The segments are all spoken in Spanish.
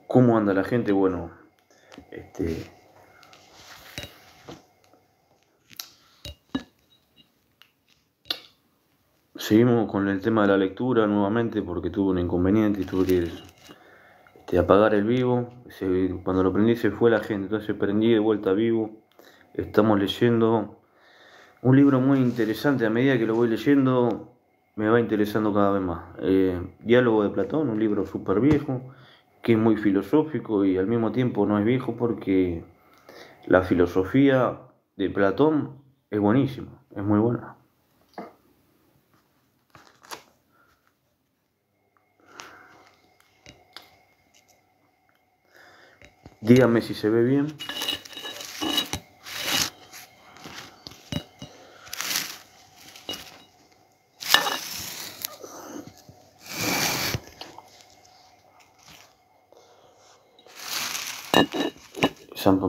¿Cómo anda la gente? Bueno, este, seguimos con el tema de la lectura nuevamente porque tuve un inconveniente y tuve que apagar el vivo. Cuando lo prendí se fue la gente, entonces prendí de vuelta vivo. Estamos leyendo un libro muy interesante. A medida que lo voy leyendo me va interesando cada vez más. Diálogo de Platón, un libro súper viejo, que es muy filosófico y al mismo tiempo no es viejo porque la filosofía de Platón es buenísima, es muy buena. Dígame si se ve bien.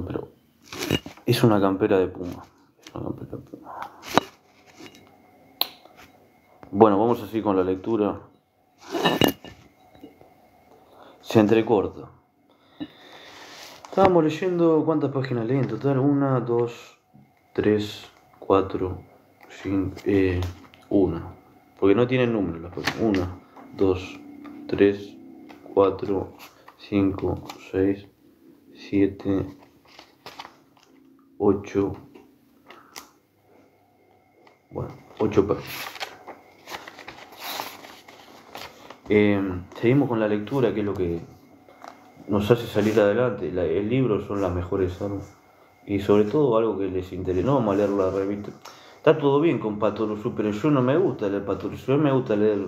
Pero es una campera de puma. Bueno, vamos así con la lectura. Se entrecorta. Estábamos leyendo, ¿cuántas páginas leí en total? 1, 2, 3, 4, 5, 1. Porque no tienen número las páginas. 1, 2, 3, 4, 5, 6, 7, 8. Bueno, 8 páginas. Seguimos con la lectura, que es lo que nos hace salir adelante. El libro son las mejores armas. Y sobre todo algo que les interese. No vamos a leer la revista. Está todo bien con Patoruzú, pero yo no me gusta leer Patoruzú. A mí me gusta leer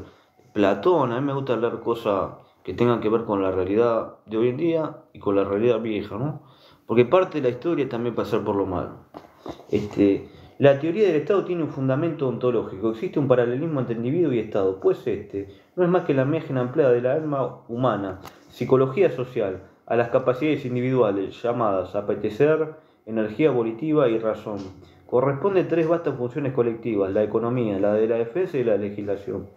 Platón. A mí me gusta leer cosas que tengan que ver con la realidad de hoy en día y con la realidad vieja, ¿no? Porque parte de la historia es también pasar por lo malo. La teoría del Estado tiene un fundamento ontológico. Existe un paralelismo entre individuo y Estado, pues no es más que la imagen ampliada de la alma humana, psicología social, a las capacidades individuales llamadas apetecer, energía volitiva y razón. Corresponde a 3 vastas funciones colectivas: la economía, la de la defensa y la legislación.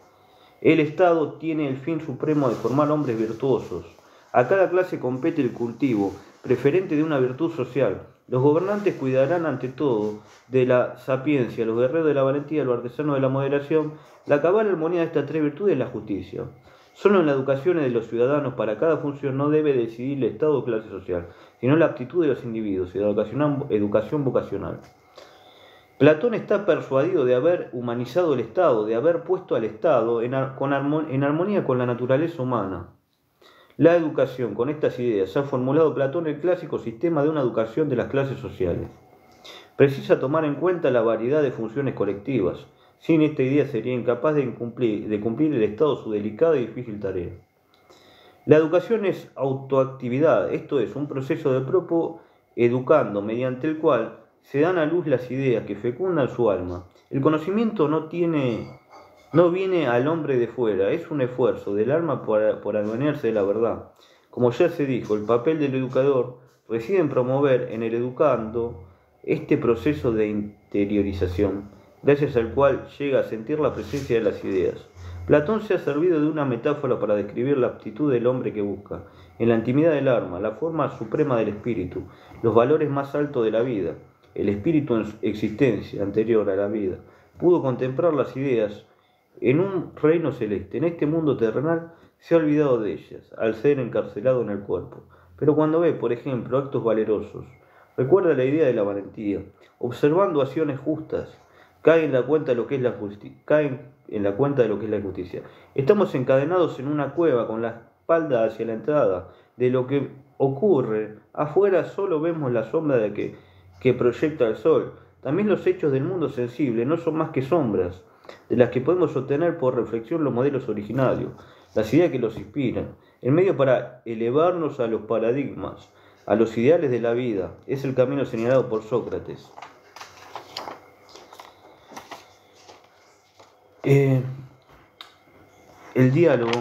El Estado tiene el fin supremo de formar hombres virtuosos. A cada clase compete el cultivo preferente de una virtud social. Los gobernantes cuidarán ante todo de la sapiencia, los guerreros de la valentía, los artesanos de la moderación. La cabal armonía de estas 3 virtudes es la justicia. Solo en la educación de los ciudadanos para cada función no debe decidir el estado o clase social, sino la aptitud de los individuos y la educación vocacional. Platón está persuadido de haber humanizado el Estado, de haber puesto al Estado en armonía con la naturaleza humana. La educación, con estas ideas, ha formulado Platón el clásico sistema de una educación de las clases sociales. Precisa tomar en cuenta la variedad de funciones colectivas. Sin esta idea sería incapaz de cumplir el Estado su delicada y difícil tarea. La educación es autoactividad, esto es, un proceso de propio educando, mediante el cual se dan a luz las ideas que fecundan su alma. El conocimiento no viene al hombre de fuera, es un esfuerzo del alma por adueñarse de la verdad. Como ya se dijo, el papel del educador reside en promover en el educando este proceso de interiorización, gracias al cual llega a sentir la presencia de las ideas. Platón se ha servido de una metáfora para describir la aptitud del hombre que busca, en la intimidad del alma, la forma suprema del espíritu, los valores más altos de la vida. El espíritu en su existencia anterior a la vida pudo contemplar las ideas en un reino celeste. En este mundo terrenal se ha olvidado de ellas, al ser encarcelado en el cuerpo. Pero cuando ve, por ejemplo, actos valerosos, recuerda la idea de la valentía. Observando acciones justas, cae en la cuenta de lo que es la justicia. Estamos encadenados en una cueva con la espalda hacia la entrada. De lo que ocurre afuera solo vemos la sombra que proyecta el sol. También los hechos del mundo sensible no son más que sombras, de las que podemos obtener por reflexión los modelos originarios, las ideas que los inspiran. El medio para elevarnos a los paradigmas, a los ideales de la vida, es el camino señalado por Sócrates. El diálogo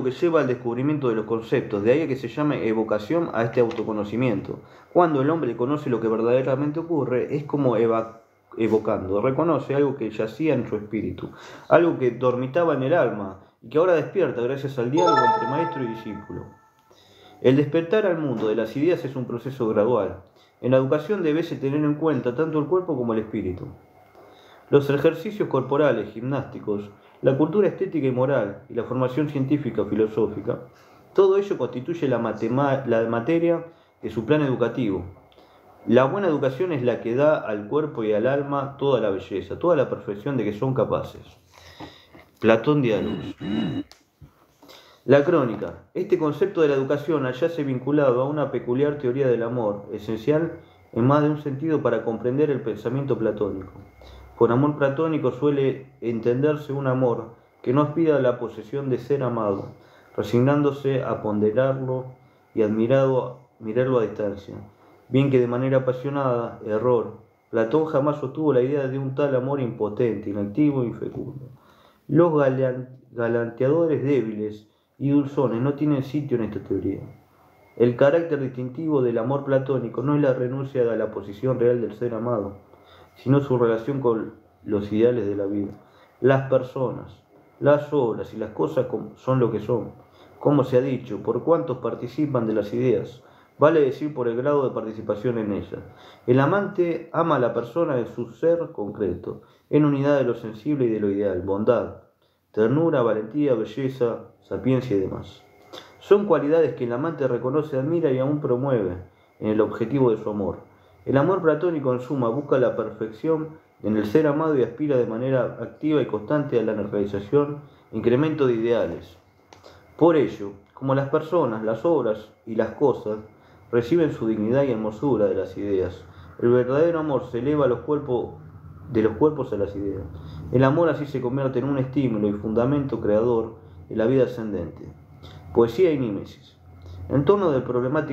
que lleva al descubrimiento de los conceptos, de ahí que se llame evocación a este autoconocimiento. Cuando el hombre conoce lo que verdaderamente ocurre, es como evocando, reconoce algo que yacía en su espíritu, algo que dormitaba en el alma y que ahora despierta gracias al diálogo entre maestro y discípulo. El despertar al mundo de las ideas es un proceso gradual. En la educación debese tener en cuenta tanto el cuerpo como el espíritu. Los ejercicios corporales, gimnásticos, la cultura estética y moral y la formación científica o filosófica, todo ello constituye la materia de su plan educativo. La buena educación es la que da al cuerpo y al alma toda la belleza, toda la perfección de que son capaces. Platón, Diálogos. La crónica. Este concepto de la educación halláse vinculado a una peculiar teoría del amor, esencial en más de un sentido para comprender el pensamiento platónico. Por amor platónico suele entenderse un amor que no aspira a la posesión de ser amado, resignándose a ponderarlo y mirarlo a distancia. Bien que de manera apasionada, error, Platón jamás sostuvo la idea de un tal amor impotente, inactivo e infecundo. Los galanteadores débiles y dulzones no tienen sitio en esta teoría. El carácter distintivo del amor platónico no es la renuncia a la posición real del ser amado, sino su relación con los ideales de la vida. Las personas, las obras y las cosas son lo que son, como se ha dicho, por cuantos participan de las ideas, vale decir por el grado de participación en ellas. El amante ama a la persona en su ser concreto, en unidad de lo sensible y de lo ideal, bondad, ternura, valentía, belleza, sapiencia y demás. Son cualidades que el amante reconoce, admira y aún promueve en el objetivo de su amor. El amor platónico en suma busca la perfección en el ser amado y aspira de manera activa y constante a la realización e incremento de ideales. Por ello, como las personas, las obras y las cosas reciben su dignidad y hermosura de las ideas, el verdadero amor se eleva de los cuerpos a las ideas. El amor así se convierte en un estímulo y fundamento creador de la vida ascendente. Poesía y mímesis. En torno del problema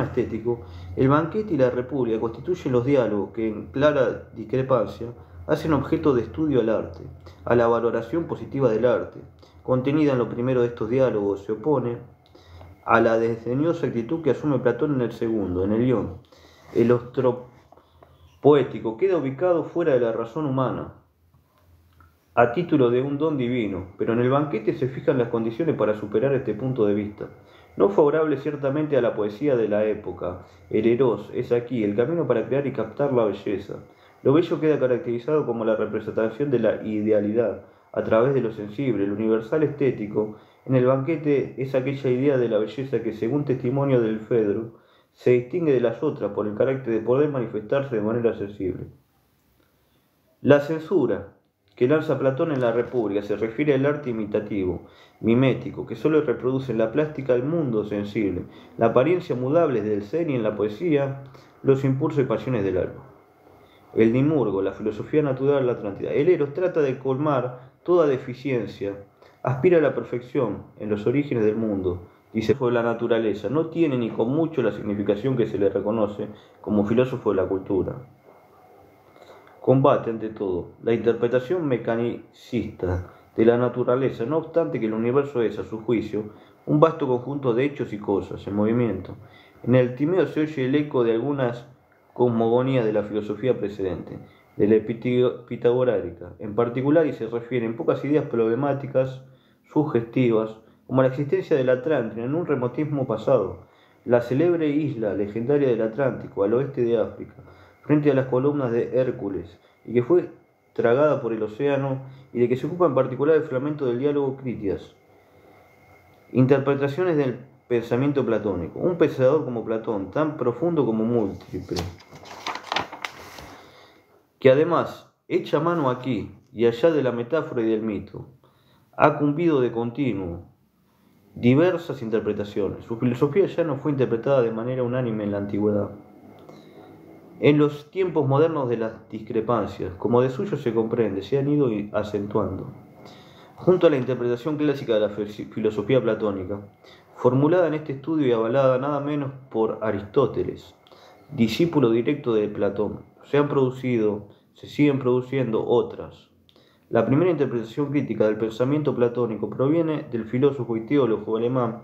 estético, el banquete y la república constituyen los diálogos que, en clara discrepancia, hacen objeto de estudio al arte, a la valoración positiva del arte. Contenida en lo primero de estos diálogos se opone a la desdeñosa actitud que asume Platón en el segundo, en el Ión. El ostro poético queda ubicado fuera de la razón humana, a título de un don divino, pero en el banquete se fijan las condiciones para superar este punto de vista. No favorable ciertamente a la poesía de la época, el eros es aquí el camino para crear y captar la belleza. Lo bello queda caracterizado como la representación de la idealidad, a través de lo sensible, el universal estético. En el banquete es aquella idea de la belleza que, según testimonio del Fedro, se distingue de las otras por el carácter de poder manifestarse de manera sensible. La censura que lanza Platón en la República se refiere al arte imitativo, mimético, que solo reproduce en la plástica el mundo sensible, la apariencia mudable del ser y en la poesía los impulsos y pasiones del alma. El Dimurgo, la filosofía natural de la Atlántida. El Eros trata de colmar toda deficiencia, aspira a la perfección en los orígenes del mundo, dice fue la naturaleza, no tiene ni con mucho la significación que se le reconoce como filósofo de la cultura. Combate, ante todo, la interpretación mecanicista de la naturaleza, no obstante que el universo es, a su juicio, un vasto conjunto de hechos y cosas en movimiento. En el Timeo se oye el eco de algunas cosmogonías de la filosofía precedente, de la pitagorárica, en particular, y se refieren pocas ideas problemáticas, sugestivas, como la existencia del Atlántida en un remotismo pasado, la célebre isla legendaria del Atlántico, al oeste de África, frente a las columnas de Hércules, y que fue tragada por el océano, y de que se ocupa en particular el fragmento del diálogo Critias. Interpretaciones del pensamiento platónico. Un pensador como Platón, tan profundo como múltiple, que además echa mano aquí y allá de la metáfora y del mito, ha cumplido de continuo diversas interpretaciones. Su filosofía ya no fue interpretada de manera unánime en la antigüedad. En los tiempos modernos de las discrepancias, como de suyo se comprende, se han ido acentuando. Junto a la interpretación clásica de la filosofía platónica, formulada en este estudio y avalada nada menos por Aristóteles, discípulo directo de Platón, se siguen produciendo otras. La primera interpretación crítica del pensamiento platónico proviene del filósofo y teólogo alemán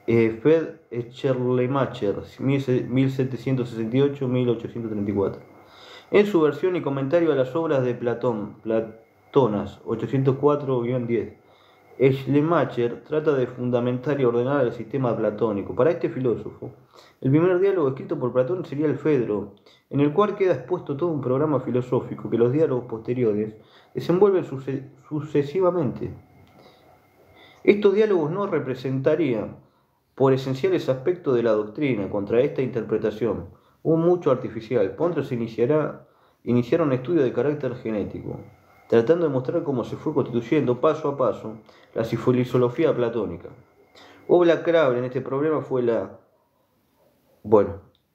Fred Schleiermacher, 1768-1834. En su versión y comentario a las obras de Platón, Platonas, 804-10, Schleiermacher trata de fundamentar y ordenar el sistema platónico. Para este filósofo, el primer diálogo escrito por Platón sería el Fedro, en el cual queda expuesto todo un programa filosófico que los diálogos posteriores desenvuelven sucesivamente. Estos diálogos no representarían por esenciales aspectos de la doctrina contra esta interpretación, un mucho artificial. Pronto se iniciaron estudios de carácter genético, tratando de mostrar cómo se fue constituyendo paso a paso la filosofía platónica. Obra clave en este problema fue la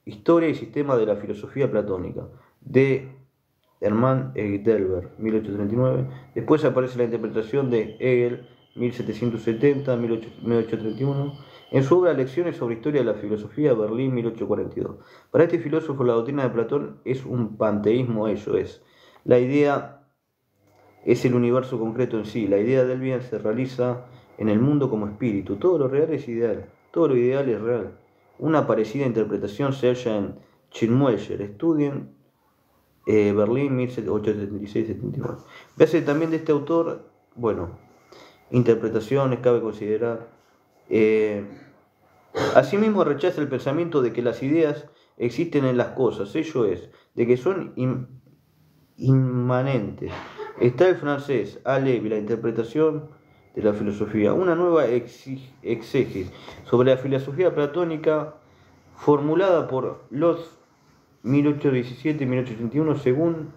Historia y sistema de la filosofía platónica, de Hermann Heidelberg, 1839. Después aparece la interpretación de Hegel, 1770-1831, en su obra Lecciones sobre Historia de la Filosofía, Berlín, 1842. Para este filósofo, la doctrina de Platón es un panteísmo, eso es. La idea es el universo concreto en sí. La idea del bien se realiza en el mundo como espíritu. Todo lo real es ideal, todo lo ideal es real. Una parecida interpretación se halla en Schleiermacher, Studien, Berlín, 1876-79. Véase también de este autor, interpretaciones cabe considerar. Asimismo rechaza el pensamiento de que las ideas existen en las cosas, ello es, de que son inmanentes. Está el francés A. Lévy, la interpretación de la filosofía, una nueva exégesis sobre la filosofía platónica formulada por los 1817-1881 según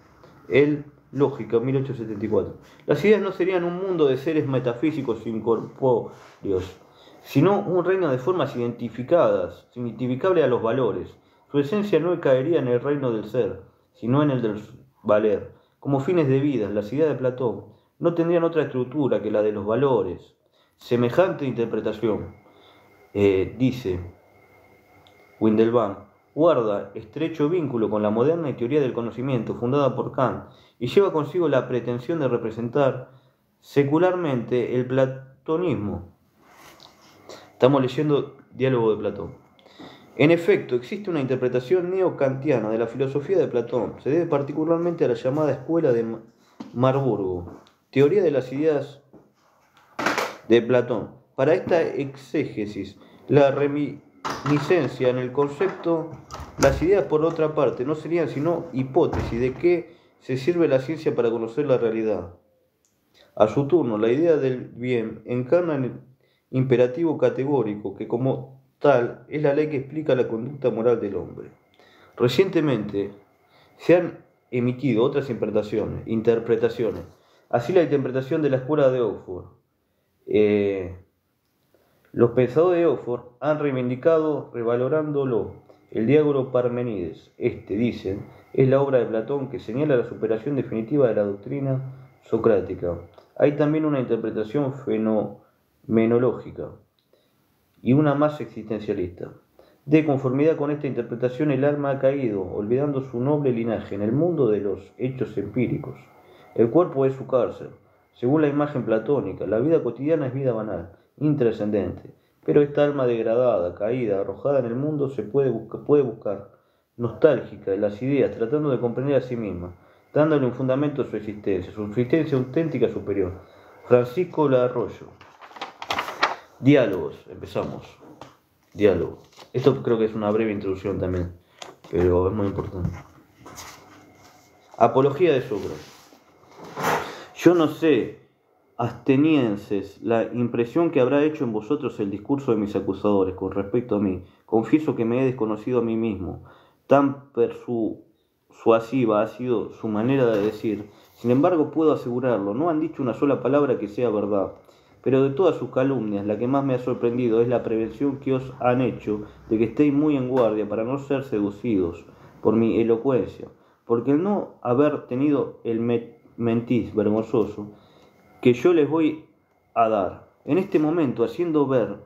el Lógica, 1874. Las ideas no serían un mundo de seres metafísicos incorpóreos, sino un reino de formas identificable a los valores. Su esencia no caería en el reino del ser, sino en el del valer. Como fines de vida, las ideas de Platón no tendrían otra estructura que la de los valores. Semejante interpretación, dice Windelband, guarda estrecho vínculo con la moderna teoría del conocimiento fundada por Kant y lleva consigo la pretensión de representar secularmente el platonismo. Estamos leyendo Diálogo de Platón. En efecto, existe una interpretación neocantiana de la filosofía de Platón. Se debe particularmente a la llamada Escuela de Marburgo, teoría de las ideas de Platón. Para esta exégesis, la reminiscencia en el concepto, las ideas por otra parte no serían sino hipótesis de qué se sirve la ciencia para conocer la realidad. A su turno, la idea del bien encarna el imperativo categórico que como tal es la ley que explica la conducta moral del hombre. Recientemente se han emitido otras interpretaciones. Así la interpretación de la escuela de Oxford. Los pensadores de Oxford han reivindicado, revalorándolo, el diálogo Parménides. Dicen, es la obra de Platón que señala la superación definitiva de la doctrina socrática. Hay también una interpretación fenomenológica y una más existencialista. De conformidad con esta interpretación, el alma ha caído, olvidando su noble linaje, en el mundo de los hechos empíricos. El cuerpo es su cárcel. Según la imagen platónica, la vida cotidiana es vida banal, intrascendente. Pero esta alma degradada, caída, arrojada en el mundo, se puede buscar, nostálgica de las ideas, tratando de comprender a sí misma, dándole un fundamento a su existencia auténtica superior. Francisco Larroyo. Diálogos, empezamos. Diálogo. Esto creo que es una breve introducción también, pero es muy importante. Apología de Sócrates. Yo no sé, atenienses, la impresión que habrá hecho en vosotros el discurso de mis acusadores con respecto a mí. Confieso que me he desconocido a mí mismo. Tan persuasiva ha sido su manera de decir. Sin embargo, puedo asegurarlo, no han dicho una sola palabra que sea verdad. Pero de todas sus calumnias, la que más me ha sorprendido es la prevención que os han hecho de que estéis muy en guardia para no ser seducidos por mi elocuencia, porque el no haber tenido el mentís vergonzoso que yo les voy a dar en este momento, haciendo ver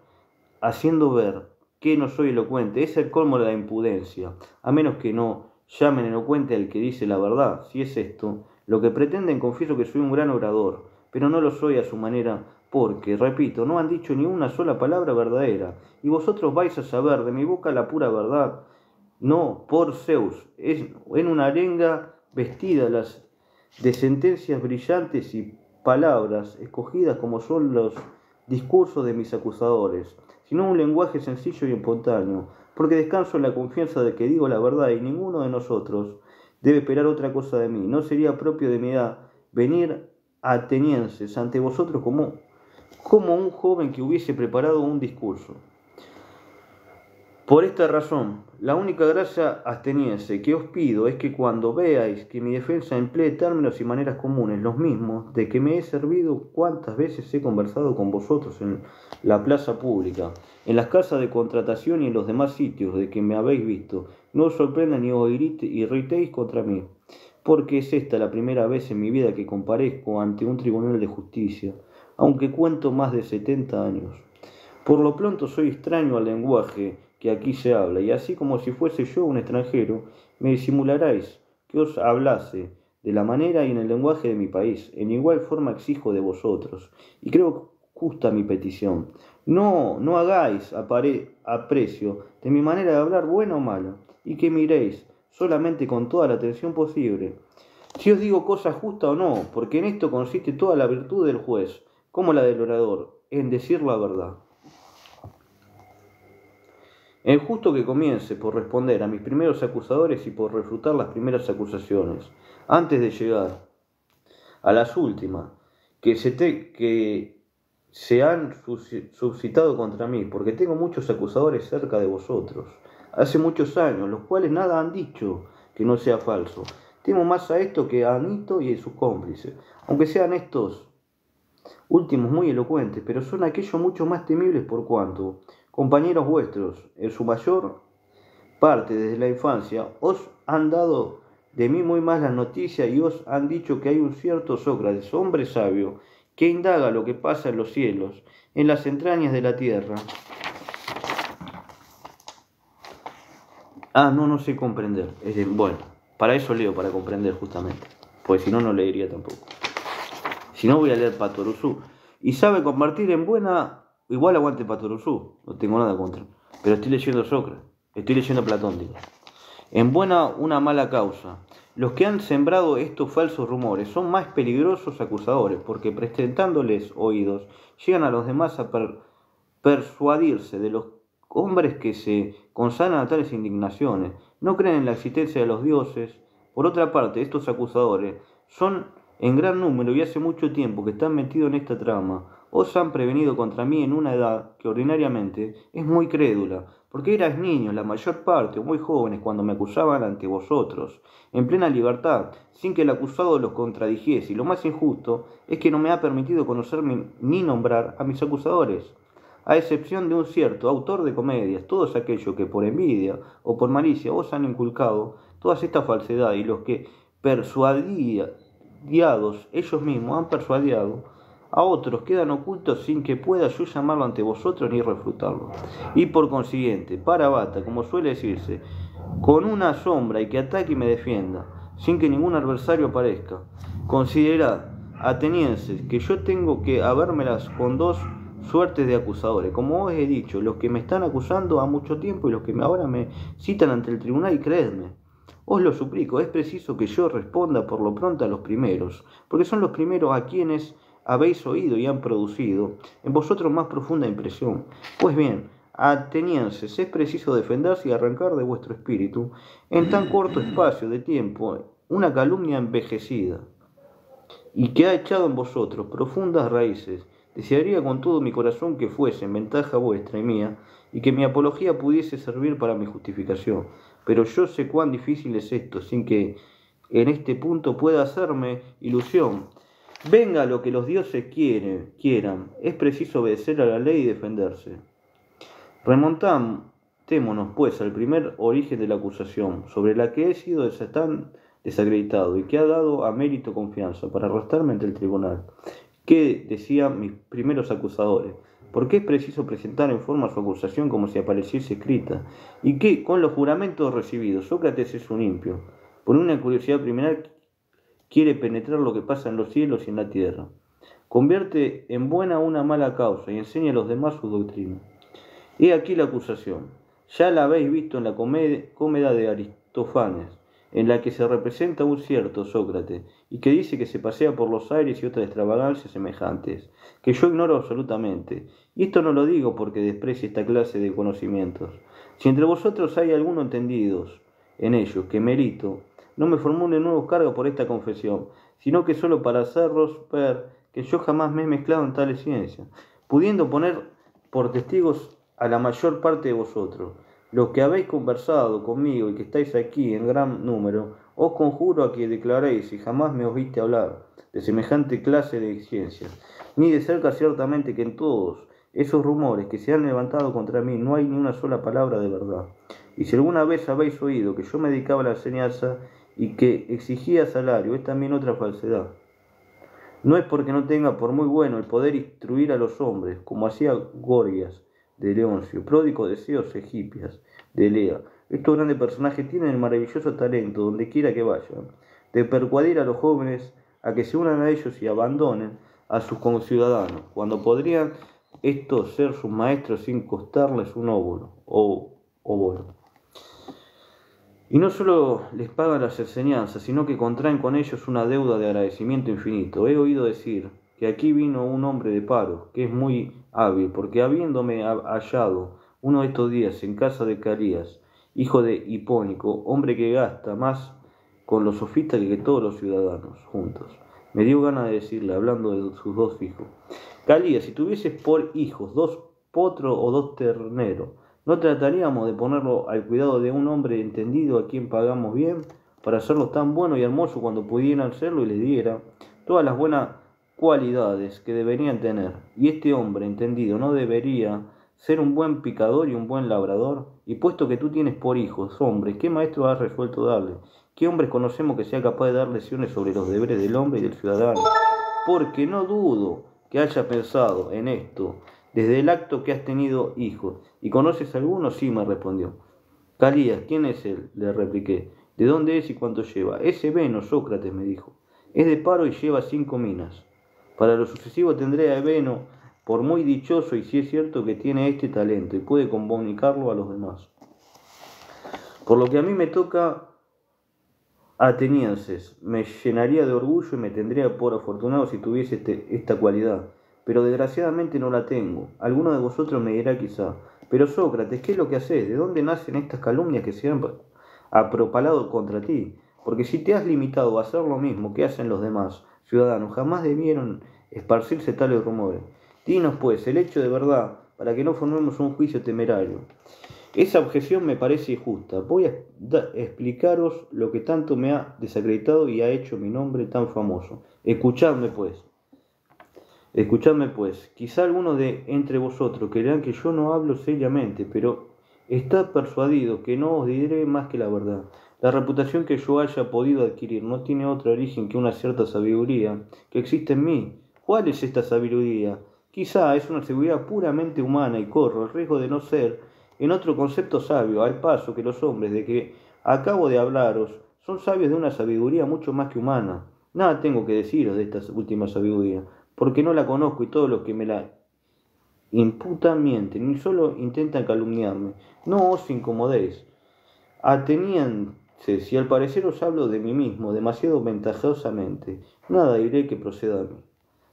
que no soy elocuente, es el colmo de la impudencia, a menos que no llamen elocuente al que dice la verdad. Si es esto lo que pretenden, confieso que soy un gran orador, pero no lo soy a su manera, porque, repito, no han dicho ni una sola palabra verdadera, y vosotros vais a saber de mi boca la pura verdad. No, por Zeus, es en una arenga vestida de sentencias brillantes y palabras escogidas como son los discursos de mis acusadores, sino un lenguaje sencillo y espontáneo, porque descanso en la confianza de que digo la verdad y ninguno de nosotros debe esperar otra cosa de mí. No sería propio de mi edad venir atenienses ante vosotros como un joven que hubiese preparado un discurso. Por esta razón, la única gracia ateniense que os pido es que cuando veáis que mi defensa emplee términos y maneras comunes, los mismos de que me he servido cuantas veces he conversado con vosotros en la plaza pública, en las casas de contratación y en los demás sitios de que me habéis visto, no os sorprenda ni os irritéis contra mí, porque es esta la primera vez en mi vida que comparezco ante un tribunal de justicia, aunque cuento más de 70 años. Por lo pronto soy extraño al lenguaje que aquí se habla, y así como si fuese yo un extranjero, me disimularéis que os hablase de la manera y en el lenguaje de mi país. En igual forma exijo de vosotros, y creo justa mi petición. No hagáis aprecio de mi manera de hablar, buena o mala, y que miréis solamente con toda la atención posible si os digo cosa justa o no, porque en esto consiste toda la virtud del juez, como la del orador, en decir la verdad. Es justo que comience por responder a mis primeros acusadores y por refutar las primeras acusaciones, antes de llegar a las últimas, que se han suscitado contra mí, porque tengo muchos acusadores cerca de vosotros, hace muchos años, los cuales nada han dicho que no sea falso. Temo más a esto que a Anito y a sus cómplices, aunque sean estos últimos muy elocuentes, pero son aquellos mucho más temibles por cuanto compañeros vuestros, en su mayor parte desde la infancia, os han dado de mí muy malas noticias y os han dicho que hay un cierto Sócrates, hombre sabio, que indaga lo que pasa en los cielos, en las entrañas de la tierra. No sé comprender. Bueno, para eso leo, para comprender justamente, pues si no, no leería tampoco. Si no, voy a leer Patoruzú. Y sabe convertir en buena. Igual aguante Patoruzú, no tengo nada contra. Pero estoy leyendo Sócrates, estoy leyendo Platón, digo. En buena una mala causa. Los que han sembrado estos falsos rumores son más peligrosos acusadores, porque prestándoles oídos, llegan a los demás a persuadirse de los hombres que se consagran a tales indignaciones. No creen en la existencia de los dioses. Por otra parte, estos acusadores son en gran número y hace mucho tiempo que están metidos en esta trama. Os han prevenido contra mí en una edad que ordinariamente es muy crédula, porque erais niños, la mayor parte, o muy jóvenes, cuando me acusaban ante vosotros, en plena libertad, sin que el acusado los contradijese, y lo más injusto es que no me ha permitido conocerme ni nombrar a mis acusadores, a excepción de un cierto autor de comedias, todos aquellos que por envidia o por malicia os han inculcado todas estas falsedades, y los que persuadidos ellos mismos han persuadido a otros quedan ocultos sin que pueda yo llamarlo ante vosotros ni refutarlo. Y por consiguiente, para bata, como suele decirse, con una sombra y que ataque y me defienda, sin que ningún adversario aparezca. Considerad, atenienses, que yo tengo que habérmelas con dos suertes de acusadores. Como os he dicho, los que me están acusando ha mucho tiempo y los que ahora me citan ante el tribunal, y creedme, os lo suplico, es preciso que yo responda por lo pronto a los primeros, porque son los primeros a quienes habéis oído y han producido en vosotros más profunda impresión. Pues bien, atenienses, es preciso defenderse y arrancar de vuestro espíritu en tan corto espacio de tiempo una calumnia envejecida y que ha echado en vosotros profundas raíces. Desearía con todo mi corazón que fuese en ventaja vuestra y mía, y que mi apología pudiese servir para mi justificación, pero yo sé cuán difícil es esto, sin que en este punto pueda hacerme ilusión. Venga lo que los dioses quieran, es preciso obedecer a la ley y defenderse. Remontémonos, pues, al primer origen de la acusación, sobre la que he sido tan desacreditado y que ha dado a mérito confianza para arrastrarme ante el tribunal. ¿Qué decían mis primeros acusadores? ¿Por qué es preciso presentar en forma su acusación como si apareciese escrita? Y que, con los juramentos recibidos, Sócrates es un impío. Por una curiosidad criminal quiere penetrar lo que pasa en los cielos y en la tierra. Convierte en buena una mala causa y enseña a los demás su doctrina. He aquí la acusación. Ya la habéis visto en la comedia de Aristófanes. en la que se representa un cierto Sócrates, y que dice que se pasea por los aires y otras extravagancias semejantes, que yo ignoro absolutamente. Y esto no lo digo porque desprecie esta clase de conocimientos. Si entre vosotros hay alguno entendidos en ellos, que merito, no me formulen nuevos cargos por esta confesión, sino que solo para hacerlos ver que yo jamás me he mezclado en tales ciencias, pudiendo poner por testigos a la mayor parte de vosotros. Los que habéis conversado conmigo y que estáis aquí en gran número, os conjuro a que declaréis si jamás me oíste hablar de semejante clase de ciencias, ni de cerca ciertamente que en todos esos rumores que se han levantado contra mí no hay ni una sola palabra de verdad. Y si alguna vez habéis oído que yo me dedicaba a la enseñanza y que exigía salario, es también otra falsedad. No es porque no tenga por muy bueno el poder instruir a los hombres, como hacía Gorgias de Leoncio, pródigo de deseos egipcias de Lea. Estos grandes personajes tienen el maravilloso talento, donde quiera que vayan, de persuadir a los jóvenes a que se unan a ellos y abandonen a sus conciudadanos, cuando podrían estos ser sus maestros sin costarles un óvulo o óvulo. Y no solo les pagan las enseñanzas, sino que contraen con ellos una deuda de agradecimiento infinito. He oído decir que aquí vino un hombre de Paro, que es muy hábil, porque habiéndome hallado uno de estos días en casa de Carías, hijo de Hipónico, hombre que gasta más con los sofistas que todos los ciudadanos juntos, me dio ganas de decirle, hablando de sus dos hijos: Calías, si tuvieses por hijos 2 potros o 2 terneros, ¿no trataríamos de ponerlo al cuidado de un hombre entendido a quien pagamos bien, para hacerlo tan bueno y hermoso cuando pudieran serlo y les diera todas las buenas cualidades que deberían tener? Y este hombre entendido no debería ser un buen picador y un buen labrador. Y puesto que tú tienes por hijos hombres, ¿qué maestro has resuelto darle? ¿Qué hombres conocemos que sea capaz de dar lecciones sobre los deberes del hombre y del ciudadano? Porque no dudo que haya pensado en esto desde el acto que has tenido hijos. ¿Y conoces alguno? Sí, me respondió. Calías, ¿quién es él?, le repliqué. ¿De dónde es y cuánto lleva? Ese Ebeno, Sócrates, me dijo. Es de Paro y lleva 5 minas. Para lo sucesivo tendré a Ebeno por muy dichoso, y si es cierto que tiene este talento y puede comunicarlo a los demás. Por lo que a mí me toca, atenienses, me llenaría de orgullo y me tendría por afortunado si tuviese esta cualidad, pero desgraciadamente no la tengo. Alguno de vosotros me dirá quizá: pero Sócrates, ¿qué es lo que haces? ¿De dónde nacen estas calumnias que se han apropalado contra ti? Porque si te has limitado a hacer lo mismo que hacen los demás ciudadanos, jamás debieron esparcirse tales rumores. Dinos, pues, el hecho de verdad, para que no formemos un juicio temerario. Esa objeción me parece justa. Voy a explicaros lo que tanto me ha desacreditado y ha hecho mi nombre tan famoso. Escuchadme pues, quizá algunos de entre vosotros creerán que yo no hablo seriamente, pero estad persuadido que no os diré más que la verdad. La reputación que yo haya podido adquirir no tiene otro origen que una cierta sabiduría que existe en mí. ¿Cuál es esta sabiduría? Quizá es una sabiduría puramente humana y corro el riesgo de no ser en otro concepto sabio, al paso que los hombres de que acabo de hablaros son sabios de una sabiduría mucho más que humana. Nada tengo que deciros de esta última sabiduría, porque no la conozco y todos los que me la imputan mienten, ni solo intentan calumniarme. No os incomodéis. Atenienses, si al parecer os hablo de mí mismo demasiado ventajosamente, nada diré que proceda a mí,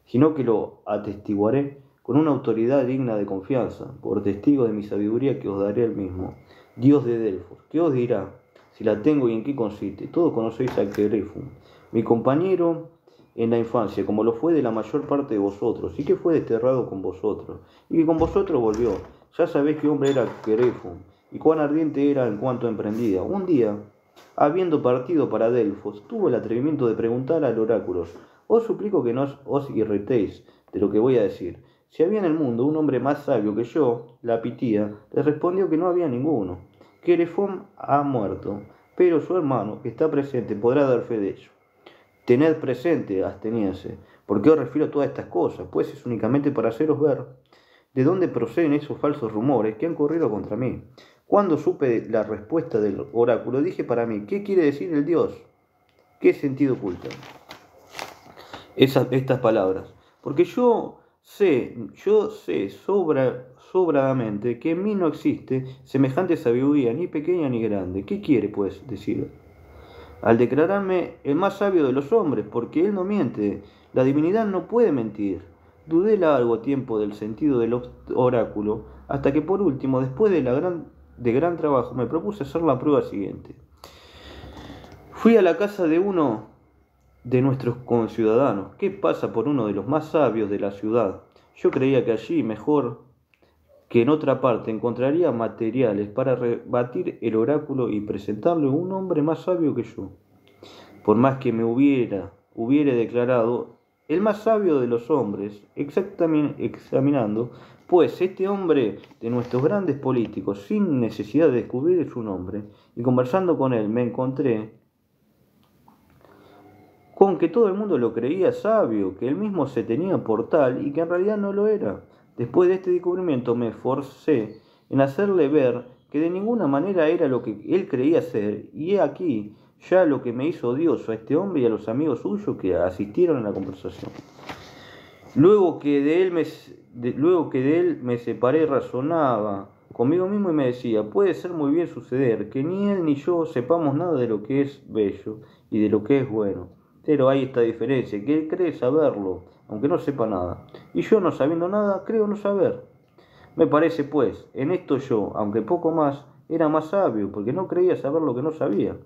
sino que lo atestiguaré con una autoridad digna de confianza, por testigo de mi sabiduría que os daré el mismo Dios de Delfos. ¿Qué os dirá si la tengo y en qué consiste? Todos conocéis a Querefum, mi compañero en la infancia, como lo fue de la mayor parte de vosotros, y que fue desterrado con vosotros, y que con vosotros volvió. Ya sabéis qué hombre era Querefum, y cuán ardiente era en cuanto emprendía. Un día, habiendo partido para Delfos, tuvo el atrevimiento de preguntar al oráculo: os suplico que no os irritéis de lo que voy a decir. Si había en el mundo un hombre más sabio que yo, la Pitía, le respondió que no había ninguno. Querefum ha muerto, pero su hermano, que está presente, podrá dar fe de ello. Tened presente, ateniense, ¿por qué os refiero a todas estas cosas? Pues es únicamente para haceros ver de dónde proceden esos falsos rumores que han corrido contra mí. Cuando supe la respuesta del oráculo, dije para mí: ¿qué quiere decir el Dios? ¿Qué sentido oculta estas palabras? Porque yo sé sobradamente que en mí no existe semejante sabiduría, ni pequeña ni grande. ¿Qué quiere, pues, decir? al declararme el más sabio de los hombres, porque él no miente, la divinidad no puede mentir. Dudé largo tiempo del sentido del oráculo, hasta que por último, después de gran trabajo, me propuse hacer la prueba siguiente. Fui a la casa de uno de nuestros conciudadanos, que pasa por uno de los más sabios de la ciudad. Yo creía que allí, mejor que en otra parte, encontraría materiales para rebatir el oráculo y presentarle a un hombre más sabio que yo. Por más que me hubiere declarado el más sabio de los hombres, examinando, pues este hombre de nuestros grandes políticos, sin necesidad de descubrir su nombre, y conversando con él, me encontré con que todo el mundo lo creía sabio, que él mismo se tenía por tal y que en realidad no lo era. Después de este descubrimiento me esforcé en hacerle ver que de ninguna manera era lo que él creía ser, y he aquí ya lo que me hizo odioso a este hombre y a los amigos suyos que asistieron a la conversación. Luego que de él me separé, razonaba conmigo mismo y me decía, puede ser muy bien suceder que ni él ni yo sepamos nada de lo que es bello y de lo que es bueno. Pero hay esta diferencia, que él cree saberlo, aunque no sepa nada, y yo, no sabiendo nada, creo no saber. Me parece, pues, en esto yo, aunque poco más, era más sabio, porque no creía saber lo que no sabía.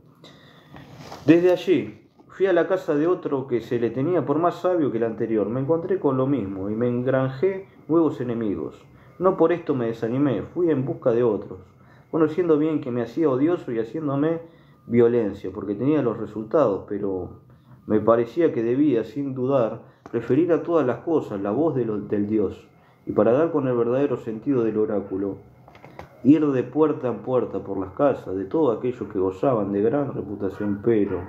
Desde allí fui a la casa de otro que se le tenía por más sabio que el anterior. Me encontré con lo mismo y me engranjé nuevos enemigos. No por esto me desanimé, fui en busca de otros, conociendo bien que me hacía odioso y haciéndome violencia, porque tenía los resultados, pero me parecía que debía, sin dudar, referir a todas las cosas la voz del Dios, y para dar con el verdadero sentido del oráculo, ir de puerta en puerta por las casas de todos aquellos que gozaban de gran reputación, pero,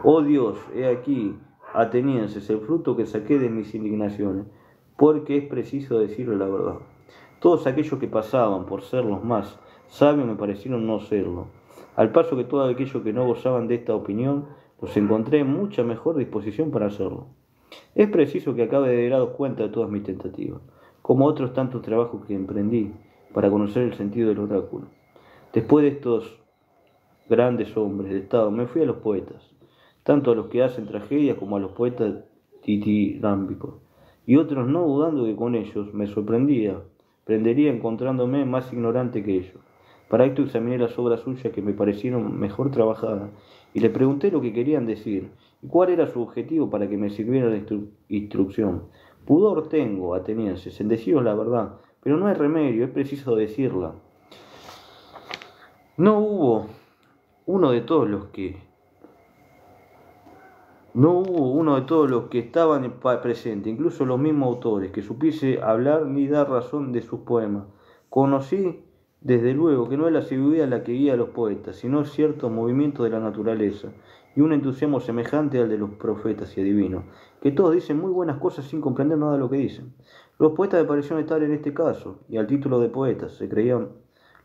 oh Dios, he aquí, atenienses, el fruto que saqué de mis indignaciones, porque es preciso decirle la verdad. Todos aquellos que pasaban por ser los más sabios me parecieron no serlo, al paso que todos aquellos que no gozaban de esta opinión los encontré en mucha mejor disposición para hacerlo. Es preciso que acabe de daros cuenta de todas mis tentativas, como otros tantos trabajos que emprendí para conocer el sentido del oráculo. Después de estos grandes hombres de Estado, me fui a los poetas, tanto a los que hacen tragedias como a los poetas ditirámbicos, y otros, no dudando que con ellos me prendería encontrándome más ignorante que ellos. Para esto examiné las obras suyas que me parecieron mejor trabajadas, y le pregunté lo que querían decir, y cuál era su objetivo para que me sirviera de instrucción. Pudor tengo, atenienses, en deciros la verdad, pero no hay remedio, es preciso decirla. No hubo uno de todos los que estaban presentes, incluso los mismos autores, que supiese hablar ni dar razón de sus poemas. Conocí, desde luego, que no es la sabiduría la que guía a los poetas, sino ciertos movimientos de la naturaleza, y un entusiasmo semejante al de los profetas y adivinos, que todos dicen muy buenas cosas sin comprender nada de lo que dicen. Los poetas me parecieron estar en este caso, y al título de poetas, se creían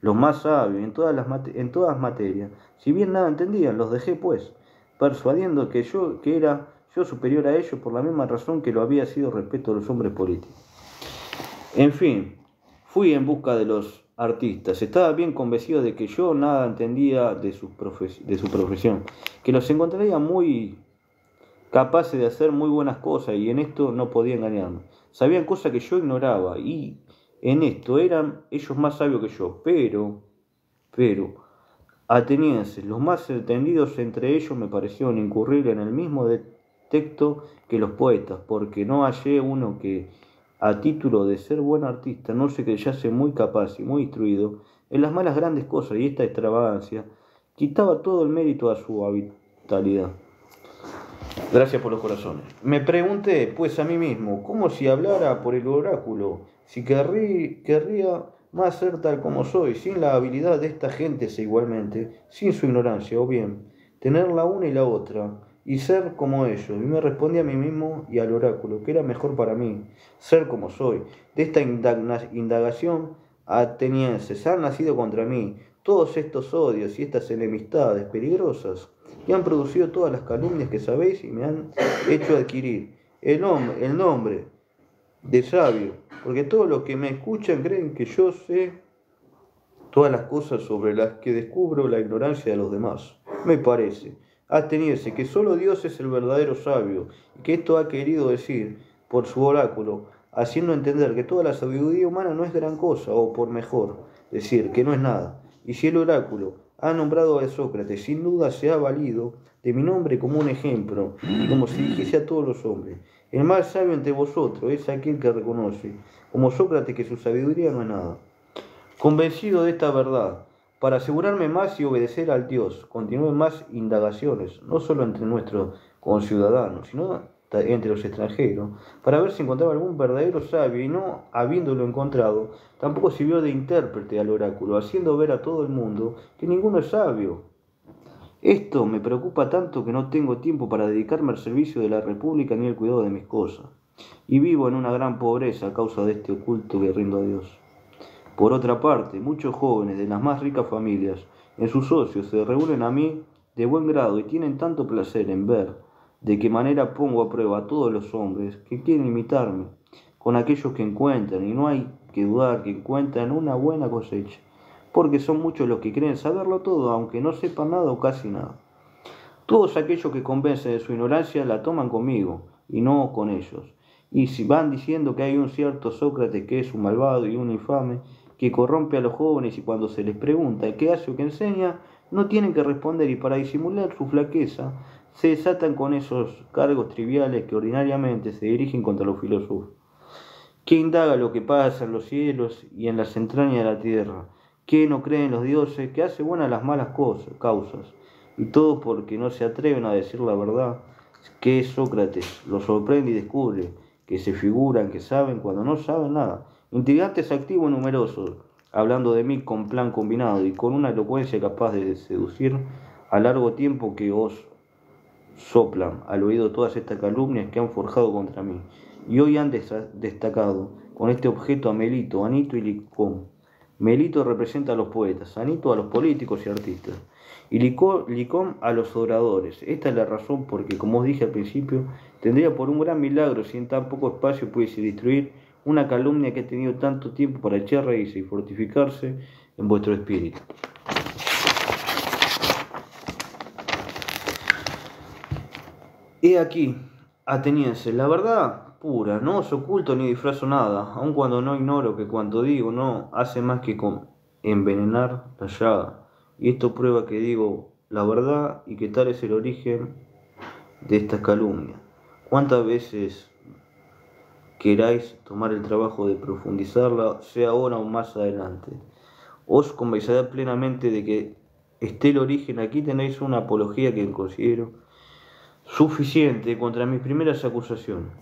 los más sabios en todas materias. Si bien nada entendían, los dejé, pues, persuadiendo que era yo superior a ellos por la misma razón que lo había sido respecto a los hombres políticos. En fin, fui en busca de los artistas. Estaba bien convencido de que yo nada entendía de su profesión, que los encontraría muy capaces de hacer muy buenas cosas, y en esto no podía engañarme. Sabían cosas que yo ignoraba, y en esto eran ellos más sabios que yo, pero, atenienses, los más entendidos entre ellos me parecieron incurrir en el mismo defecto que los poetas, porque no hallé uno que, a título de ser buen artista, no se creyese muy capaz y muy instruido en las malas grandes cosas, y esta extravagancia quitaba todo el mérito a su vitalidad. Gracias por los corazones. Me pregunté, pues, a mí mismo, como si hablara por el oráculo, si querría más ser tal como soy, sin la habilidad de esta gente igualmente, sin su ignorancia, o bien tener la una y la otra, y ser como ellos. Y me respondí a mí mismo y al oráculo, que era mejor para mí ser como soy. De esta indagación, atenienses, han nacido contra mí todos estos odios y estas enemistades peligrosas, que han producido todas las calumnias que sabéis y me han hecho adquirir el nombre de sabio, porque todos los que me escuchan creen que yo sé todas las cosas sobre las que descubro la ignorancia de los demás. Me parece, Ateniense, que solo Dios es el verdadero sabio, y que esto ha querido decir por su oráculo, haciendo entender que toda la sabiduría humana no es gran cosa, o por mejor decir, que no es nada. Y si el oráculo ha nombrado a Sócrates, sin duda se ha valido de mi nombre como un ejemplo, y como si dijese a todos los hombres, el más sabio entre vosotros es aquel que reconoce, como Sócrates, que su sabiduría no es nada. Convencido de esta verdad, para asegurarme más y obedecer al Dios, continué más indagaciones, no solo entre nuestros conciudadanos, sino entre los extranjeros, para ver si encontraba algún verdadero sabio, y no habiéndolo encontrado, tampoco sirvió de intérprete al oráculo, haciendo ver a todo el mundo que ninguno es sabio. Esto me preocupa tanto que no tengo tiempo para dedicarme al servicio de la República ni al cuidado de mis cosas, y vivo en una gran pobreza a causa de este oculto que rindo a Dios. Por otra parte, muchos jóvenes de las más ricas familias, en sus socios, se reúnen a mí de buen grado y tienen tanto placer en ver de qué manera pongo a prueba a todos los hombres que quieren imitarme con aquellos que encuentran, y no hay que dudar que encuentran una buena cosecha, porque son muchos los que creen saberlo todo, aunque no sepan nada o casi nada. Todos aquellos que convencen de su ignorancia la toman conmigo y no con ellos. Y si van diciendo que hay un cierto Sócrates que es un malvado y un infame, que corrompe a los jóvenes, y cuando se les pregunta qué hace o qué enseña, no tienen que responder, y para disimular su flaqueza se desatan con esos cargos triviales que ordinariamente se dirigen contra los filósofos. ¿Qué indaga lo que pasa en los cielos y en las entrañas de la tierra? ¿Qué no cree en los dioses? ¿Qué hace buenas las malas causas? Y todo porque no se atreven a decir la verdad, que es Sócrates. Lo sorprende y descubre que se figuran que saben cuando no saben nada. Intrigantes, activos y numerosos, hablando de mí con plan combinado y con una elocuencia capaz de seducir a largo tiempo, que os soplan al oído todas estas calumnias que han forjado contra mí. Y hoy han destacado con este objeto a Melito, Anito y Licón. Melito representa a los poetas, Anito a los políticos y artistas, y Licón a los oradores. Esta es la razón porque, como os dije al principio, tendría por un gran milagro si en tan poco espacio pudiese destruir una calumnia que ha tenido tanto tiempo para echar raíces y fortificarse en vuestro espíritu. He aquí, atenienses, la verdad pura, no os oculto ni disfrazo nada, aun cuando no ignoro que cuanto digo no hace más que envenenar la llaga, y esto prueba que digo la verdad y que tal es el origen de estas calumnias. ¿Cuántas veces queráis tomar el trabajo de profundizarla, sea ahora o más adelante? Os convenceré plenamente de que esté el origen. Aquí tenéis una apología que considero suficiente contra mis primeras acusaciones.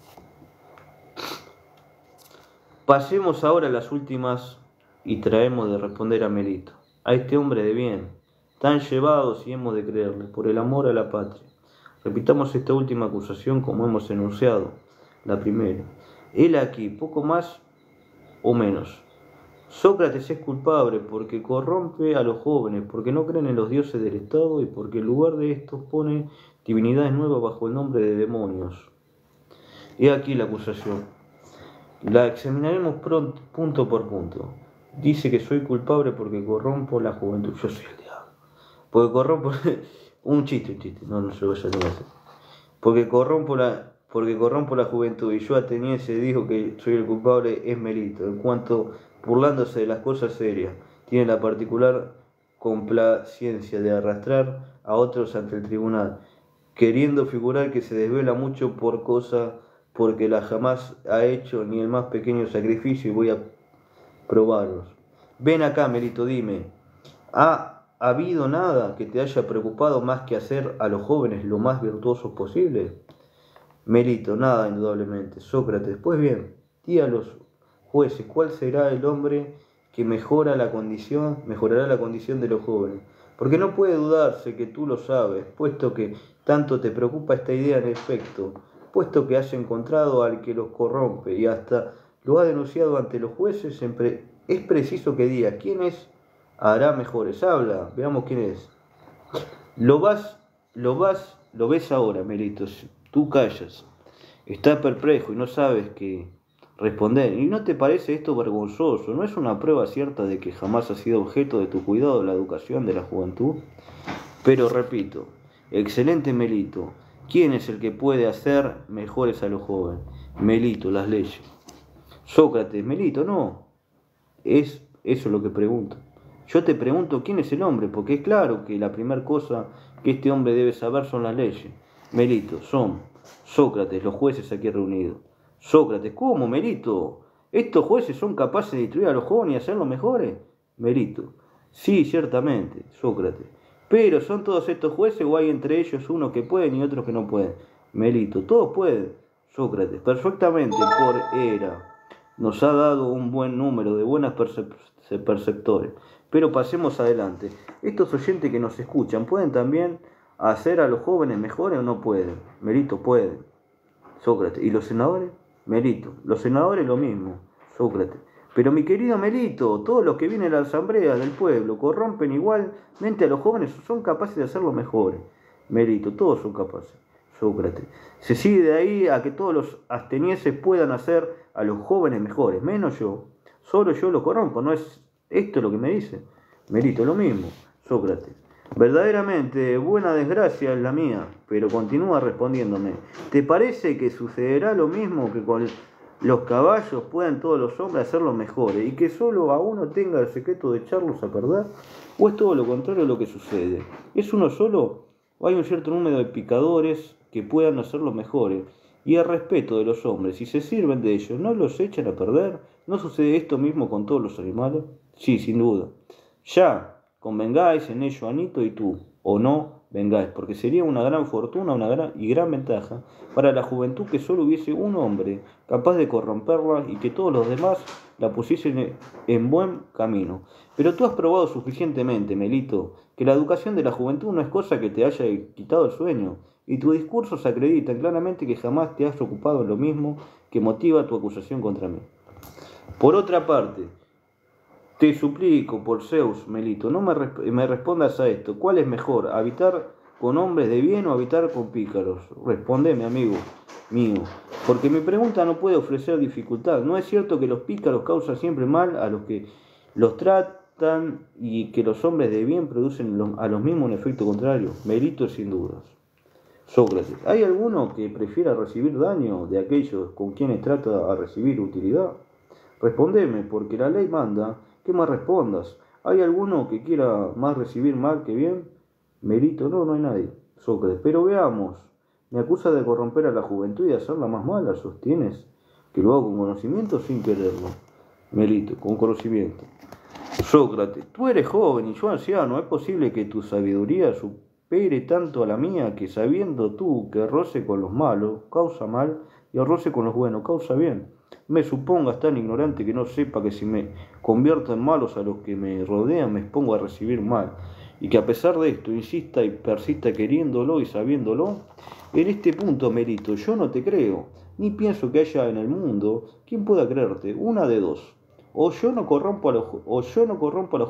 Pasemos ahora a las últimas y traemos de responder a Melito, a este hombre de bien, tan llevados y hemos de creerle, por el amor a la patria. Repitamos esta última acusación como hemos enunciado la primera. Él aquí, poco más o menos. Sócrates es culpable porque corrompe a los jóvenes, porque no creen en los dioses del Estado y porque en lugar de estos pone divinidades nuevas bajo el nombre de demonios. He aquí la acusación. La examinaremos punto por punto. Dice que soy culpable porque corrompo la juventud. Yo soy el diablo. Porque corrompo... un chiste, no se lo vaya a hacer. Porque corrompo la juventud, y yo, ateniense, dijo que soy el culpable es Melito, en cuanto, burlándose de las cosas serias, tiene la particular complacencia de arrastrar a otros ante el tribunal, queriendo figurar que se desvela mucho por cosa porque la jamás ha hecho ni el más pequeño sacrificio, y voy a probarlos. Ven acá, Melito, dime, ¿ha habido nada que te haya preocupado más que hacer a los jóvenes lo más virtuosos posible? Melito, nada, indudablemente. Sócrates, pues bien, di a los jueces cuál será el hombre que mejorará la condición de los jóvenes, porque no puede dudarse que tú lo sabes, puesto que tanto te preocupa esta idea. En efecto, puesto que has encontrado al que los corrompe y hasta lo ha denunciado ante los jueces, es preciso que digas quién hará mejores. Habla, veamos quién es. Lo ves ahora, Melito. Tú callas, estás perplejo y no sabes qué responder. ¿Y no te parece esto vergonzoso? ¿No es una prueba cierta de que jamás ha sido objeto de tu cuidado la educación de la juventud? Pero repito, Excelente, Melito. ¿Quién es el que puede hacer mejores a los jóvenes? Melito, las leyes. Sócrates, Melito, no. Es eso lo que pregunto. Yo te pregunto quién es el hombre, porque es claro que la primera cosa que este hombre debe saber son las leyes. Melito, son Sócrates, los jueces aquí reunidos. Sócrates, ¿cómo, Melito? ¿Estos jueces son capaces de instruir a los jóvenes y hacerlos mejores? Melito, sí, ciertamente, Sócrates. Pero ¿son todos estos jueces o hay entre ellos unos que pueden y otros que no pueden? Melito, todos pueden. Sócrates, perfectamente, por era. Nos ha dado un buen número de buenas perceptores. Pero pasemos adelante. Estos oyentes que nos escuchan, ¿pueden también hacer a los jóvenes mejores o no pueden? Melito, pueden. Sócrates, ¿y los senadores? Melito, los senadores lo mismo. Sócrates, pero mi querido Melito, todos los que vienen a la asamblea del pueblo corrompen igualmente a los jóvenes, son capaces de hacerlo mejores. Melito, todos son capaces. Sócrates, se sigue de ahí a que todos los atenienses puedan hacer a los jóvenes mejores, menos yo. Solo yo los corrompo, ¿no es esto lo que me dice? Melito, lo mismo. Sócrates, verdaderamente buena desgracia es la mía, pero continúa respondiéndome. ¿Te parece que sucederá lo mismo que con los caballos puedan todos los hombres hacerlos mejores y que solo a uno tenga el secreto de echarlos a perder? ¿O es todo lo contrario lo que sucede? ¿Es uno solo o hay un cierto número de picadores que puedan hacerlos mejores? Y el respeto de los hombres, si se sirven de ellos, ¿no los echan a perder? ¿No sucede esto mismo con todos los animales? Sí, sin duda. Ya, convengáis en ello, Anito y tú, o no vengáis, porque sería una gran fortuna y gran ventaja para la juventud que solo hubiese un hombre capaz de corromperla y que todos los demás la pusiesen en buen camino. Pero tú has probado suficientemente, Melito, que la educación de la juventud no es cosa que te haya quitado el sueño, y tus discursos acreditan claramente que jamás te has preocupado en lo mismo que motiva tu acusación contra mí. Por otra parte, te suplico, por Zeus, Melito, no me respondas a esto. ¿Cuál es mejor, habitar con hombres de bien o habitar con pícaros? Respóndeme, amigo mío, porque mi pregunta no puede ofrecer dificultad. ¿No es cierto que los pícaros causan siempre mal a los que los tratan y que los hombres de bien producen a los mismos un efecto contrario? Melito, sin dudas. Sócrates, ¿hay alguno que prefiera recibir daño de aquellos con quienes trata a recibir utilidad? Respondeme, porque la ley manda que más respondas. ¿Hay alguno que quiera más recibir mal que bien? Melito, no hay nadie. Sócrates, pero veamos. Me acusa de corromper a la juventud y de hacerla más mala. ¿Sostienes que lo hago con conocimiento o sin quererlo? Melito, con conocimiento. Sócrates, tú eres joven y yo anciano. ¿Es posible que tu sabiduría supere tanto a la mía que sabiendo tú que el roce con los malos causa mal y el roce con los buenos causa bien, me supongas tan ignorante que no sepa que si me convierto en malos a los que me rodean me expongo a recibir mal, y que a pesar de esto insista y persista queriéndolo y sabiéndolo? En este punto, Melito, yo no te creo, ni pienso que haya en el mundo quien pueda creerte. Una de dos: o yo no corrompo a los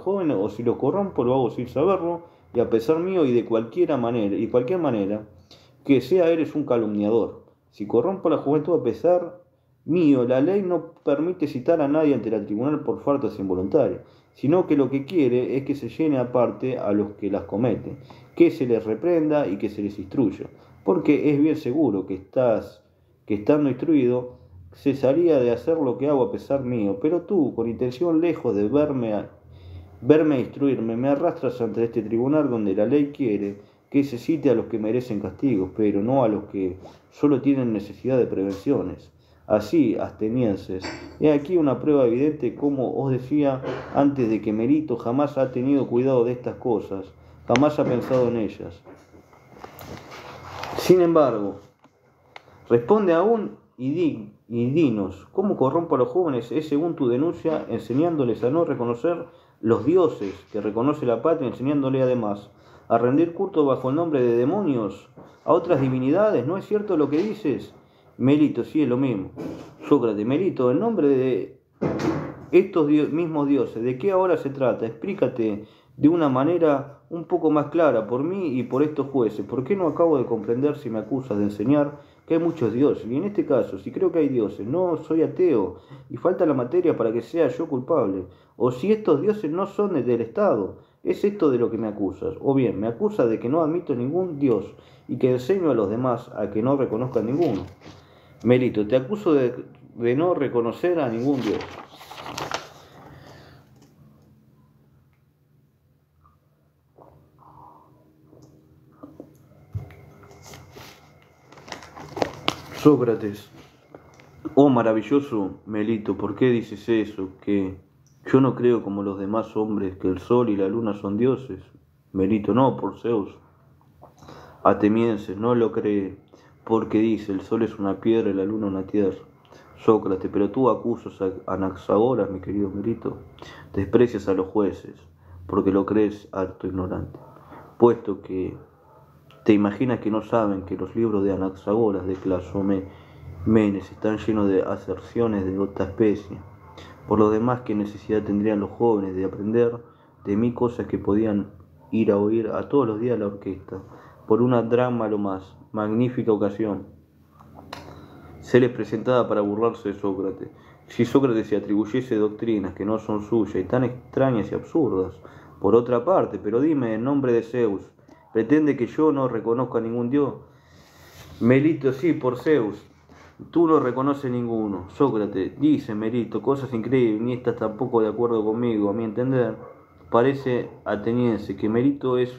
jóvenes, o si los corrompo lo hago sin saberlo y a pesar mío, y de cualquier manera que sea eres un calumniador. Si corrompo a la juventud a pesar mío, la ley no permite citar a nadie ante el tribunal por faltas involuntarias, sino que lo que quiere es que se llene aparte a los que las cometen, que se les reprenda y que se les instruya, porque es bien seguro que estando instruido, cesaría de hacer lo que hago a pesar mío, pero tú, con intención lejos de verme a instruirme, me arrastras ante este tribunal donde la ley quiere que se cite a los que merecen castigos, pero no a los que solo tienen necesidad de prevenciones. Así, atenienses, he aquí una prueba evidente, como os decía antes, de que Melito jamás ha tenido cuidado de estas cosas, jamás ha pensado en ellas. Sin embargo, responde aún y dinos, ¿cómo corrompo a los jóvenes? Es según tu denuncia, enseñándoles a no reconocer los dioses que reconoce la patria, enseñándole además a rendir culto bajo el nombre de demonios a otras divinidades. ¿No es cierto lo que dices? Melito, sí, es lo mismo. Sócrates, Melito, en nombre de estos mismos dioses, ¿de qué ahora se trata? Explícate de una manera un poco más clara por mí y por estos jueces. ¿Por qué no acabo de comprender si me acusas de enseñar que hay muchos dioses? Y en este caso, si creo que hay dioses, no soy ateo y falta la materia para que sea yo culpable. O si estos dioses no son del Estado, ¿Es esto de lo que me acusas? O bien, me acusas de que no admito ningún Dios y que enseño a los demás a que no reconozcan ninguno. Melito, te acuso de no reconocer a ningún Dios. Sócrates, oh maravilloso Melito, ¿por qué dices eso? Que yo no creo como los demás hombres que el sol y la luna son dioses. Melito, no, por Zeus. Atenienses, no lo cree, porque dice, el sol es una piedra y la luna una tierra. Sócrates, pero tú acusas a Anaxagoras, mi querido Melito. Desprecias a los jueces, porque lo crees harto ignorante. Puesto que te imaginas que no saben que los libros de Anaxagoras, de Clazomenes, están llenos de aserciones de otra especie. Por lo demás, ¿qué necesidad tendrían los jóvenes de aprender de mí cosas que podían ir a oír a todos los días a la orquesta? Por una drama lo más, magnífica ocasión, se les presentaba para burlarse de Sócrates. Si Sócrates se atribuyese doctrinas que no son suyas y tan extrañas y absurdas, por otra parte, pero dime, en nombre de Zeus, ¿pretende que yo no reconozca a ningún dios? Melito, sí, por Zeus. Tú no reconoces ninguno. Sócrates, dice Melito, cosas increíbles, ni estás tampoco de acuerdo conmigo, a mi entender. Parece ateniense que Melito es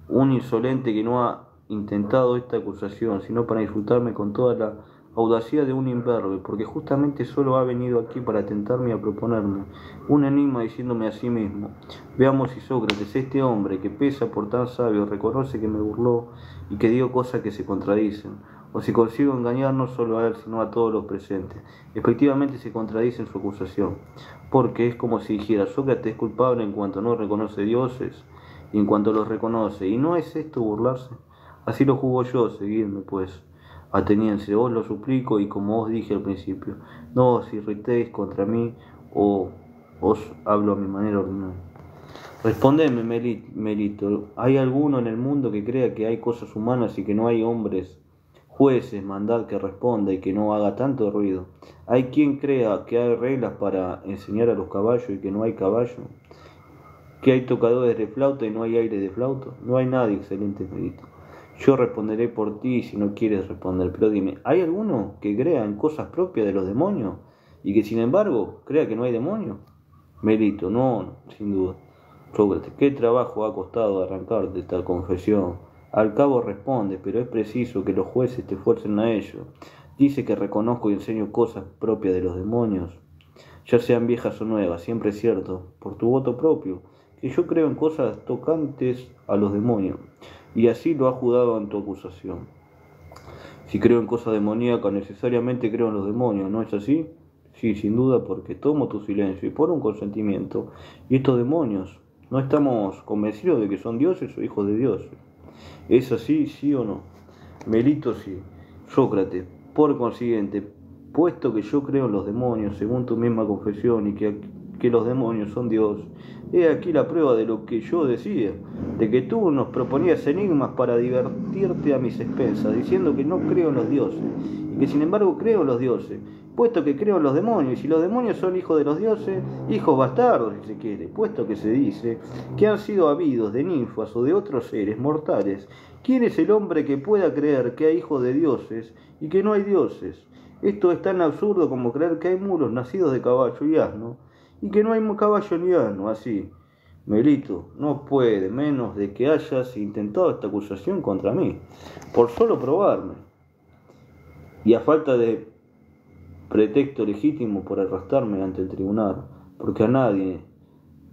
un insolente que no ha intentado esta acusación, sino para insultarme con toda la audacia de un imberbe, porque justamente solo ha venido aquí para tentarme y a proponerme un enigma diciéndome a sí mismo. Veamos si Sócrates, este hombre que pesa por tan sabio, reconoce que me burló y que dio cosas que se contradicen, o si consigo engañar no solo a él, sino a todos los presentes. Efectivamente se contradice en su acusación, porque es como si dijera, Sócrates es culpable en cuanto no reconoce dioses, y en cuanto los reconoce, ¿y no es esto burlarse? Así lo juzgo yo, seguidme pues. Ateniense, os lo suplico, y como os dije al principio, no os irritéis contra mí, o os hablo a mi manera ordinaria. Respondeme, Melito, ¿hay alguno en el mundo que crea que hay cosas humanas y que no hay hombres, jueces, mandad que responda y que no haga tanto ruido? ¿Hay quien crea que hay reglas para enseñar a los caballos y que no hay caballo? ¿Que hay tocadores de flauta y no hay aire de flauta? No hay nadie, excelente Melito. Yo responderé por ti si no quieres responder, pero dime, ¿hay alguno que crea en cosas propias de los demonios y que sin embargo crea que no hay demonios? Melito, no, sin duda. Sócrates, ¿qué trabajo ha costado arrancarte tal confesión? Al cabo responde, pero es preciso que los jueces te fuercen a ello. Dice que reconozco y enseño cosas propias de los demonios, ya sean viejas o nuevas, siempre es cierto, por tu voto propio, que yo creo en cosas tocantes a los demonios, y así lo ha juzgado en tu acusación. Si creo en cosas demoníacas, necesariamente creo en los demonios, ¿no es así? Sí, sin duda, porque tomo tu silencio y por un consentimiento. Y estos demonios, ¿no estamos convencidos de que son dioses o hijos de dioses? ¿Es así, sí o no? Melito, sí. Sócrates, por consiguiente, puesto que yo creo en los demonios, según tu misma confesión, y que los demonios son Dios, he aquí la prueba de lo que yo decía, de que tú nos proponías enigmas para divertirte a mis expensas, diciendo que no creo en los dioses, y que sin embargo creo en los dioses, puesto que creo en los demonios, y si los demonios son hijos de los dioses, hijos bastardos, si se quiere, puesto que se dice que han sido habidos de ninfas o de otros seres mortales, ¿quién es el hombre que pueda creer que hay hijos de dioses y que no hay dioses? Esto es tan absurdo como creer que hay mulos nacidos de caballo y asno, y que no hay caballo ni asno, así. Melito, no puede menos de que hayas intentado esta acusación contra mí, por solo probarme, y a falta de pretexto legítimo por arrastrarme ante el tribunal, porque a nadie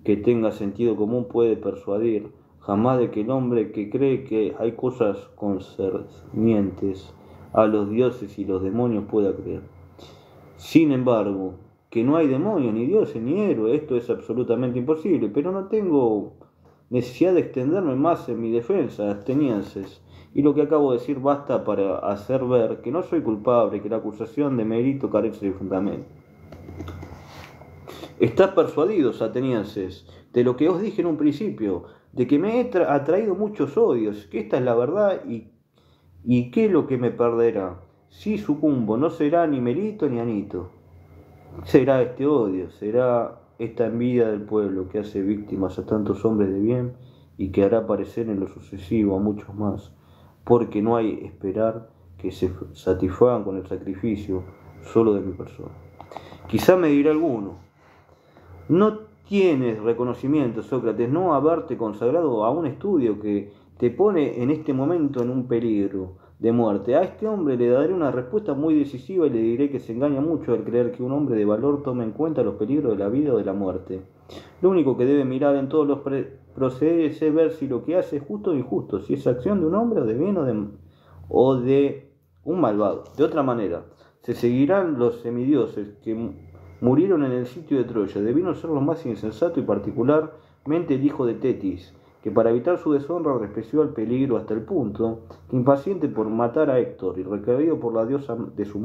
que tenga sentido común puede persuadir jamás de que el hombre que cree que hay cosas concernientes a los dioses y los demonios pueda creer. Sin embargo, que no hay demonios, ni dioses, ni héroes, esto es absolutamente imposible, pero no tengo necesidad de extenderme más en mi defensa, atenienses, y lo que acabo de decir basta para hacer ver que no soy culpable, que la acusación de Melito carece de fundamento. Estás persuadidos, atenienses, de lo que os dije en un principio, de que me he atraído muchos odios, que esta es la verdad y que lo que me perderá. Si sucumbo, no será ni Melito ni Anito. Será este odio, será esta envidia del pueblo que hace víctimas a tantos hombres de bien y que hará parecer en lo sucesivo a muchos más, porque no hay esperar que se satisfagan con el sacrificio solo de mi persona. Quizá me dirá alguno, no tienes reconocimiento, Sócrates, no haberte consagrado a un estudio que te pone en este momento en un peligro de muerte. A este hombre le daré una respuesta muy decisiva y le diré que se engaña mucho al creer que un hombre de valor tome en cuenta los peligros de la vida o de la muerte. Lo único que debe mirar en todos los procederes es ver si lo que hace es justo o injusto, si es acción de un hombre o de bien o de un malvado. De otra manera, se seguirán los semidioses que murieron en el sitio de Troya. Debieron ser lo más insensato y particularmente el hijo de Tetis, que para evitar su deshonra despreció el peligro hasta el punto que, impaciente por matar a Héctor y requerido por la diosa su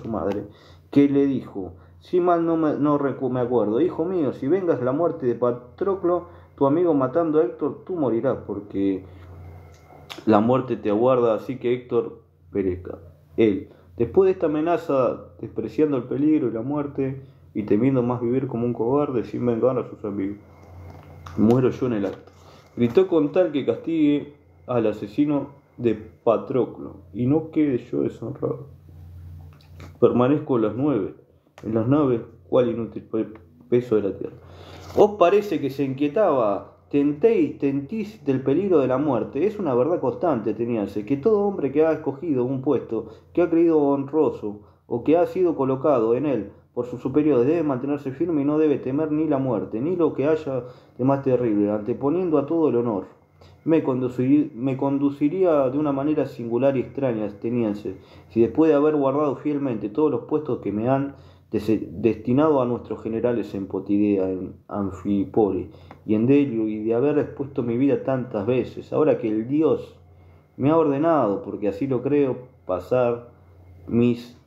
madre, que le dijo, si mal no me acuerdo, hijo mío, si vengas la muerte de Patroclo, tu amigo matando a Héctor, tú morirás, porque la muerte te aguarda, así que Héctor perezca. Él, después de esta amenaza, despreciando el peligro y la muerte, y temiendo más vivir como un cobarde sin vengar a sus amigos, muero yo en el acto. Gritó con tal que castigue al asesino de Patroclo, y no quede yo deshonrado. Permanezco en las naves, cual inútil peso de la tierra. ¿Os parece que se inquietaba? Tentís del peligro de la muerte. Es una verdad constante, teníase, que todo hombre que ha escogido un puesto, que ha creído honroso, o que ha sido colocado en él por sus superiores, debe mantenerse firme y no debe temer ni la muerte, ni lo que haya de más terrible, anteponiendo a todo el honor. Me conduciría de una manera singular y extraña, atenienses, si después de haber guardado fielmente todos los puestos que me han destinado a nuestros generales en Potidea, en Anfípole y en Delio, y de haber expuesto mi vida tantas veces, ahora que el Dios me ha ordenado, porque así lo creo, pasar mis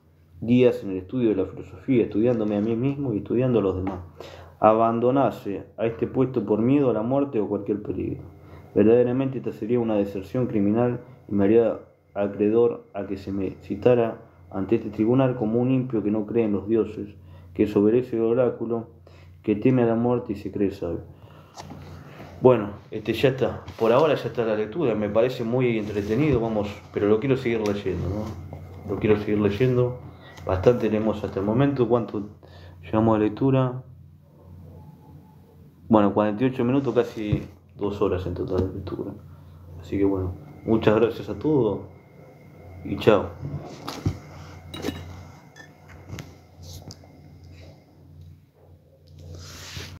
días en el estudio de la filosofía, estudiándome a mí mismo y estudiando a los demás, abandonase a este puesto por miedo a la muerte o cualquier peligro. Verdaderamente esta sería una deserción criminal y me haría acreedor a que se me citara ante este tribunal como un impío que no cree en los dioses, que desobedece el oráculo, que teme a la muerte y se cree sabio. Bueno, ya está. Por ahora ya está la lectura. Me parece muy entretenido, pero lo quiero seguir leyendo, ¿no? Lo quiero seguir leyendo. Bastante leemos hasta el momento. ¿Cuánto llevamos de lectura? Bueno, 48 minutos, casi 2 horas en total de lectura. Así que bueno, muchas gracias a todos y chao.